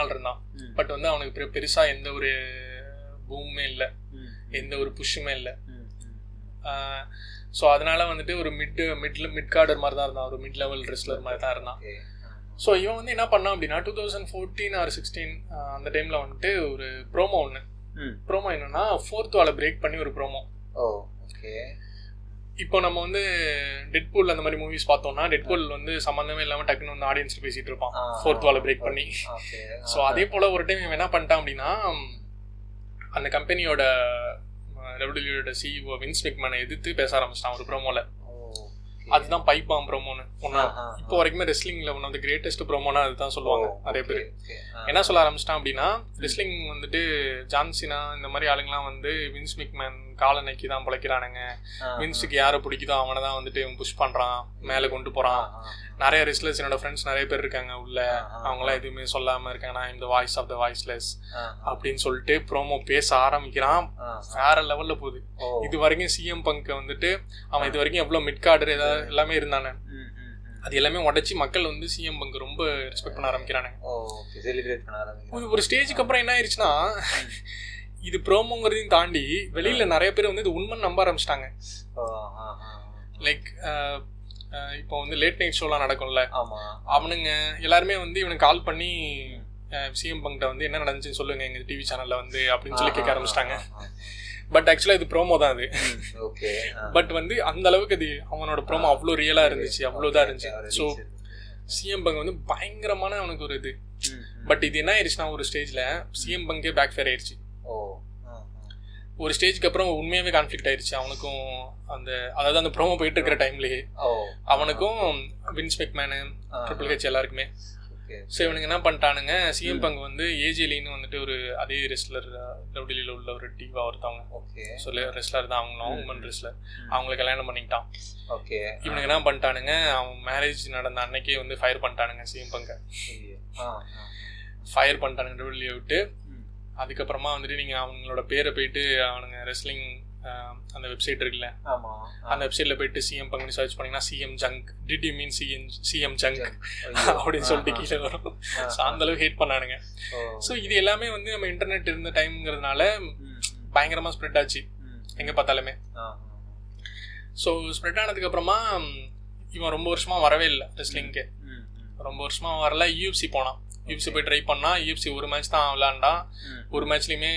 நாள் இருந்தான். பட் வந்து அவனுக்கு பெருசா எந்த ஒரு பூமுமே இல்லை, எந்த ஒரு புஷ்ஷுமே இல்லை. ஸோ அதனால வந்துட்டு ஒரு மிட் கார்டர் மாதிரி தான் இருந்தான், ஒரு மிட் லெவல் ரெஸ்லர் மாதிரி தான் இருந்தான். ஸோ இவன் வந்து என்ன பண்ணான் அப்படின்னா 2014 or 16 அந்த டைம்ல வந்துட்டு ஒரு ப்ரோமோ என்னன்னா 4th வாலை பிரேக் பண்ணி ஒரு ப்ரோமோ. இப்போ நம்ம வந்து டெட்பூல் அந்த மாதிரி மூவிஸ் பார்த்தோம்னா டெட்பூல் வந்து சம்மந்தமே இல்லாமல் டக்குன்னு வந்து ஆடியன்ஸ் பேசிட்டு இருப்பான் 4th வாலை பிரேக் பண்ணி. ஸோ அதே போல ஒரு டைம் இவன் என்ன பண்ணிட்டான் அப்படின்னா அந்த கம்பெனியோட WWE CEO வின்ஸ் மெக்மேனை எதிர்த்து பேச ஆரம்பிச்சிட்டான் ஒரு ப்ரோமோல. அதுதான் பைப் பாம் ப்ரோமோன்னு ஒன்னா இப்போ வரைக்குமே ரெஸ்லிங்ல ஒன் ஆஃப் த கிரேட்டஸ்ட் ப்ரோமோனா அதுதான் சொல்லுவாங்க நிறைய பேர். என்ன சொல்ல ஆரம்பிச்சிட்டான் அப்படின்னா ரெஸ்லிங் வந்துட்டு ஜான்சினா இந்த மாதிரி ஆளுங்கெல்லாம் வந்து வின்ஸ் மெக்மேன் காலை நக்கி தான் பிழைக்கிறானுங்க, வின்ஸுக்கு யாரை பிடிக்குதோ அவனை தான் வந்துட்டு புஷ் பண்றான், மேலே கொண்டு போறான். நிறைய ரெஸ்லர்ஸ் என்னோட ஃப்ரெண்ட்ஸ் நிறைய பேர் இருக்காங்க உள்ள, அவங்களாம் எதுவுமே சொல்லாம இருக்காங்க, நான் இந்த வாய்ஸ் ஆஃப் த வாய்ஸ்லெஸ் அப்படின்னு சொல்லிட்டு ப்ரோமோ பேச ஆரம்பிக்கிறான். வேற லெவல்ல போகுது. இது வரைக்கும் சிஎம் பங்க் வந்துட்டு அவன் இது வரைக்கும் எவ்வளவு மிட் கார்டர் ஏதாவது எல்லாமே இருந்தானே அது எல்லாமே உடச்சி மக்கள் வந்து சிஎம் பங்க் ரொம்ப ரெஸ்பெக்ட் பண்ண ஆரம்பிக்கிறானுங்க. ஒரு ஸ்டேஜுக்கு அப்புறம் என்ன ஆயிடுச்சுன்னா இது ப்ரோமோங்கிறதையும் தாண்டி வெளியில நிறைய பேர் வந்து இது உண்மைன்னு நம்ப ஆரம்பிச்சிட்டாங்க. லைக் இப்போ வந்து லேட் நைட் ஷோலாம் நடக்கும்ல, அவனுங்க எல்லாருமே வந்து இவனுக்கு கால் பண்ணி சிஎம் பங்க்ட வந்து என்ன நடந்துச்சுன்னு சொல்லுங்க எங்க டிவி சேனல்ல வந்து அப்படின்னு சொல்லி கேட்க ஆரம்பிச்சிட்டாங்க. பட் ஆக்சுவலா இது ப்ரோமோ தான் அது. பட் வந்து அந்த அளவுக்கு அது அவனோட ப்ரோமோ அவ்வளோ ரியலா இருந்துச்சு, அவ்வளோதான் இருந்துச்சு. ஸோ சிஎம் பங்க் வந்து பயங்கரமான அவனுக்கு ஒரு இது. பட் இது என்ன ஆயிடுச்சுன்னா ஒரு ஸ்டேஜ்ல சிஎம் பங்கே பேக் ஃபேர் ஆயிடுச்சு. ஒரு ஸ்டேஜ்க்கு அப்புறம் உண்மையாவே கான்ஃபிளிக்ட் ஆயிடுச்சு அவனுக்கும். அதாவது அந்த ப்ரோமோ போயிட்டு இருக்கிற டைம்லயே அவனுக்கும் வின்ஸ் மெக்மேனு ட்ரிபிள் ஹெச் எல்லாருக்குமே. ஸோ இவனுக்கு என்ன பண்ணிட்டானுங்க, சிஎம் பங்க் வந்து ஏஜேலின்னு வந்துட்டு ஒரு அதே ரெஸ்லர் டபிள்யூல உள்ள ஒரு டிவா ஒருத்தவங்க, சொல்லி ரெஸ்லர் தான் அவங்களும், உமன் ரெஸ்லர், அவங்களை கல்யாணம் பண்ணிக்கிட்டான். இவனுக்கு என்ன பண்ணிட்டானுங்க, அவன் மேரேஜ் நடந்த அன்னைக்கே வந்து ஃபயர் பண்ணிட்டானுங்க சிஎம் பங்கை. ஃபயர் பண்ணிட்டானுங்க டபிள்யூ விட்டு. அதுக்கப்புறமா வந்துட்டு நீங்கள் அவங்களோட பேரை போயிட்டு அவனுங்க ரெஸ்லிங் அந்த வெப்சைட் இருக்குல்ல, அந்த வெப்சைட்ல போயிட்டு சிஎம் பங்கு சர்ச் பண்ணீங்கன்னா CM junk, did you mean CM junk அப்படின்னு சொல்லிட்டு கீழே வரும். ஸோ அந்த அளவுக்கு ஹேட் பண்ணானுங்க. ஸோ இது எல்லாமே வந்து நம்ம இன்டர்நெட் இருந்த டைம்ங்கிறதுனால பயங்கரமாக ஸ்ப்ரெட் ஆச்சு எங்கே பார்த்தாலுமே. ஸோ ஸ்ப்ரெட் ஆனதுக்கு அப்புறமா இவன் ரொம்ப வருஷமா வரவே இல்லை ரெஸ்லிங்க்கு, ரொம்ப வருஷமா வரல. யூஎஃப்சி போனான், யூஎஃப்சி போய் ட்ரை பண்ணா, யூஎஃப்சி ஒரு மேட்ச் தான் விளையாண்டான். ஒரு மேட்ச்லையுமே